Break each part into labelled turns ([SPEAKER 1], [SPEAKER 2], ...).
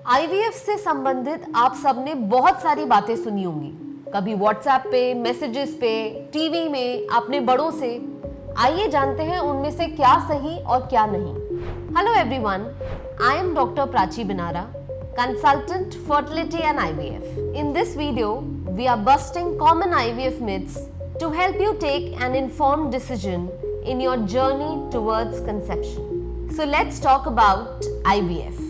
[SPEAKER 1] IVF से संबंधित आप सबने बहुत सारी बातें सुनी होंगी, कभी व्हाट्सएप पे, मैसेजेस पे, टीवी में, अपने बड़ों से। आइए जानते हैं उनमें से क्या सही और क्या नहीं। Hello everyone, I am doctor Prachi Binara, consultant fertility and IVF. In this video, we are busting common IVF myths to help you take an informed decision in your journey towards conception. So let's talk about IVF.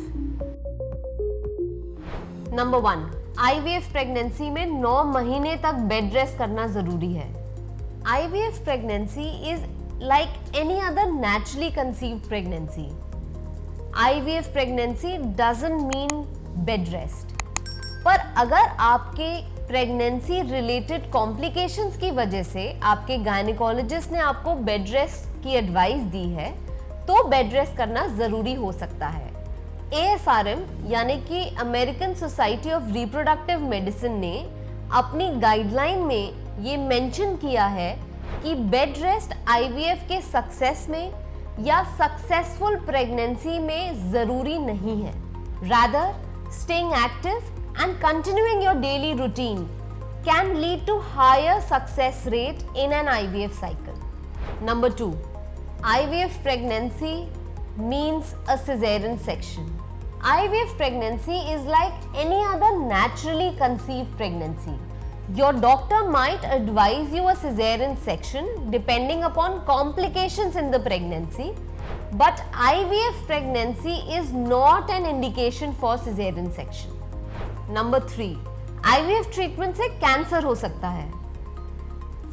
[SPEAKER 1] Number 1, IVF pregnancy में 9 महीने तक bed rest करना जरूरी है। IVF pregnancy is like any other naturally conceived pregnancy. IVF pregnancy doesn't mean bed rest. पर अगर आपके pregnancy related complications की वजह से आपके गायनेकोलॉजिस्ट ने आपको बेड रेस्ट की एडवाइस दी है, तो बेड रेस्ट करना जरूरी हो सकता है। ASRM यानी कि American society of reproductive medicine ने अपनी गाइडलाइन में ये मेंशन किया है कि बेड रेस्ट IVF के सक्सेस में या सक्सेसफुल प्रेगनेंसी में जरूरी नहीं है। Rather, staying active and continuing your daily routine can lead to higher success rate in an IVF cycle. Number 2, IVF pregnancy means a cesarean section. IVF pregnancy is like any other naturally conceived pregnancy. Your doctor might advise you a cesarean section depending upon complications in the pregnancy, but IVF pregnancy is not an indication for cesarean section. Number 3, IVF treatment से cancer हो सकता है।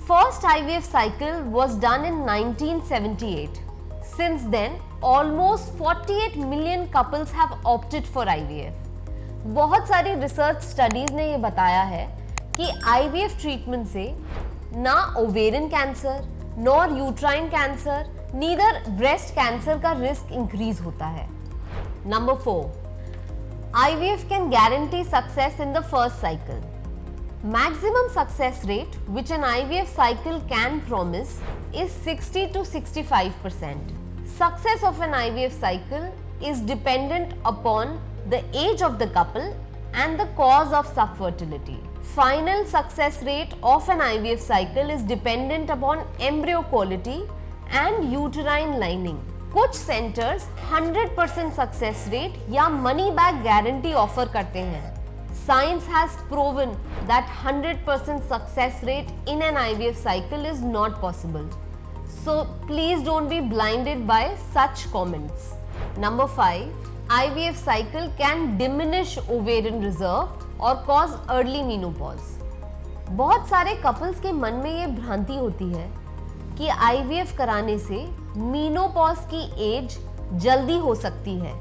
[SPEAKER 1] First IVF cycle was done in 1978. Since then, almost 48 million couples have opted for IVF. बहुत सारी research studies ने ये बताया है कि IVF ट्रीटमेंट से ना ovarian cancer, nor uterine cancer, neither breast cancer का रिस्क इंक्रीज होता है। Number 4, IVF can guarantee success in the first cycle. Maximum success rate which an IVF cycle can promise is 60 to 65%. Success of an IVF cycle is dependent upon the age of the couple and the cause of subfertility. Final success rate of an IVF cycle is dependent upon embryo quality and uterine lining. कुछ centres 100% success rate या money back guarantee offer करते हैं। Science has proven that 100% success rate in an IVF cycle is not possible. So please don't be blinded by such comments. Number 5, IVF cycle can diminish ovarian reserve or cause early menopause. बहुत सारे couples के मन में ये भ्रांति होती है कि IVF कराने से मीनोपॉज की एज जल्दी हो सकती है।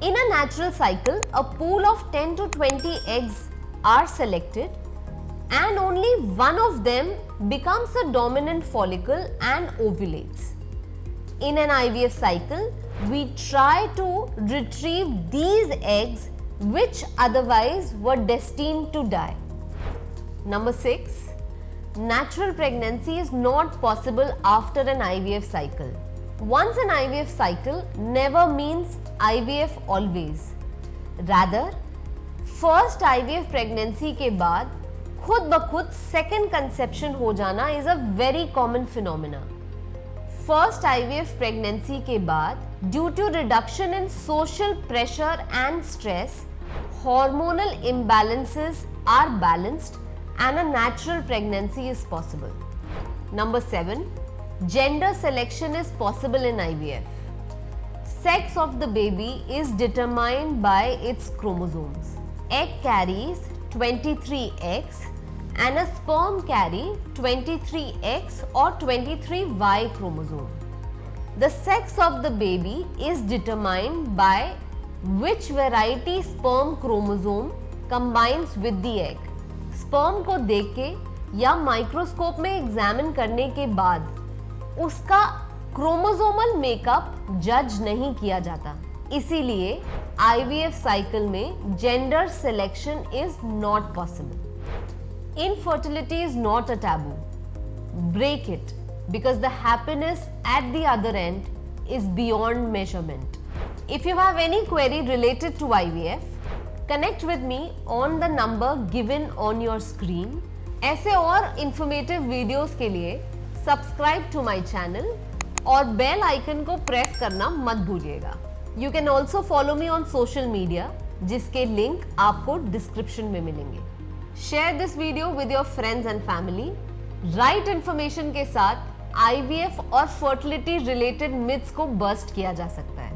[SPEAKER 1] In a natural cycle, a pool of 10 to 20 eggs are selected and only one of them becomes a dominant follicle and ovulates. In an IVF cycle, we try to retrieve these eggs which otherwise were destined to die. Number 6, natural pregnancy is not possible after an IVF cycle. Once an IVF cycle never means IVF always. Rather, first IVF pregnancy के बाद खुद ब खुद second conception हो जाना is a very common phenomena. First IVF pregnancy के बाद due to reduction in social pressure and stress, hormonal imbalances are balanced and a natural pregnancy is possible. Number 7, gender selection is possible in IVF. Sex of the baby is determined by its chromosomes. Egg carries 23X and a sperm carry 23X or 23Y chromosome. The sex of the baby is determined by which variety sperm chromosome combines with the egg. Sperm को देख के या microscope में examine करने के बाद उसका chromosomal makeup जज नहीं किया जाता। इसीलिए IVF साइकिल में gender selection is not possible. Infertility is not a taboo. Break it because the happiness at the other end is beyond measurement. If you have any query related to IVF, connect with me on the number given on your screen. ऐसे और informative videos के लिए subscribe to my channel और bell icon को press करना मत भूलिएगा। You can also follow me on social media, जिसके लिंक आपको डिस्क्रिप्शन में मिलेंगे। Share this video with your friends and family. Right information के साथ IVF और फर्टिलिटी रिलेटेड मिथ्स को बस्ट किया जा सकता है।